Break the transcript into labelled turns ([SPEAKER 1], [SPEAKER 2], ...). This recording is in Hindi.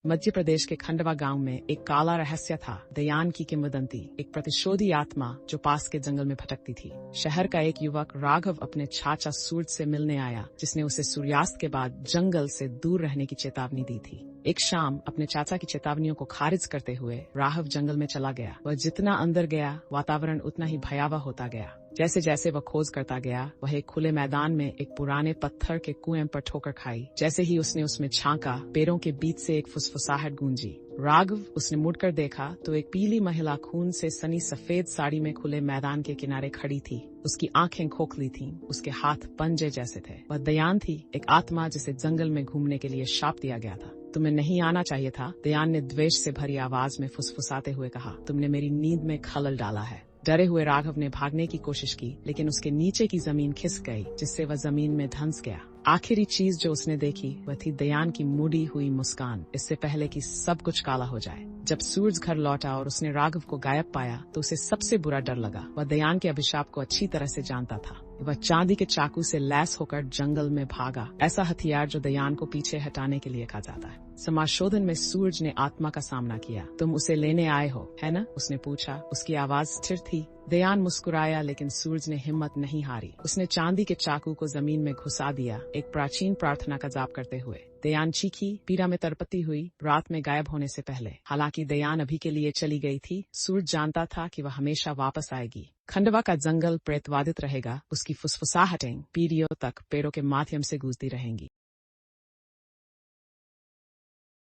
[SPEAKER 1] मध्य प्रदेश के खंडवा गांव में एक काला रहस्य था। दयान की किंवदंती, एक प्रतिशोधी आत्मा जो पास के जंगल में भटकती थी। शहर का एक युवक राघव अपने चाचा सूरज से मिलने आया, जिसने उसे सूर्यास्त के बाद जंगल से दूर रहने की चेतावनी दी थी। एक शाम अपने चाचा की चेतावनियों को खारिज करते हुए राघव जंगल में चला गया। वह जितना अंदर गया, वातावरण उतना ही भयावह होता गया। जैसे जैसे वह खोज करता गया, वह एक खुले मैदान में एक पुराने पत्थर के कुएं पर ठोकर खाई। जैसे ही उसने उसमें झांका, पैरों के बीच से एक फुसफुसाहट गूंजी। राघव उसने मुड़कर देखा तो एक पीली महिला खून से सनी सफेद साड़ी में खुले मैदान के किनारे खड़ी थी। उसकी आंखें खोखली थीं, उसके हाथ पंजे जैसे थे। वह दयान थी, एक आत्मा जिसे जंगल में घूमने के लिए शाप दिया गया था। तुम्हें नहीं आना चाहिए था, दयान ने द्वेष से भरी आवाज में फुसफुसाते हुए कहा। तुमने मेरी नींद में खलल डाला है। डरे हुए राघव ने भागने की कोशिश की, लेकिन उसके नीचे की जमीन खिसक गई, जिससे वह जमीन में धंस गया। आखिरी चीज जो उसने देखी वह थी दयान की मुड़ी हुई मुस्कान, इससे पहले कि सब कुछ काला हो जाए। जब सूरज घर लौटा और उसने राघव को गायब पाया तो उसे सबसे बुरा डर लगा। वह दयान के अभिशाप को अच्छी तरह से जानता था। वह चांदी के चाकू से लैस होकर जंगल में भागा, ऐसा हथियार जो दयान को पीछे हटाने के लिए कहा जाता है। समाशोधन में सूरज ने आत्मा का सामना किया। तुम उसे लेने आए हो, है न? उसने पूछा। उसकी आवाज स्थिर थी। दयान मुस्कुराया, लेकिन सूरज ने हिम्मत नहीं हारी। उसने चांदी के चाकू को जमीन में घुसा दिया, एक प्राचीन प्रार्थना का जाप करते हुए। दयान चीखी, पीड़ा में तरपती हुई, रात में गायब होने से पहले। हालांकि दयान अभी के लिए चली गई थी, सूरज जानता था कि वह हमेशा वापस आएगी। खंडवा का जंगल प्रेतवादित रहेगा, उसकी फुसफुसाहटें पीढ़ियों तक पैरों के माध्यम से गूंजती रहेंगी।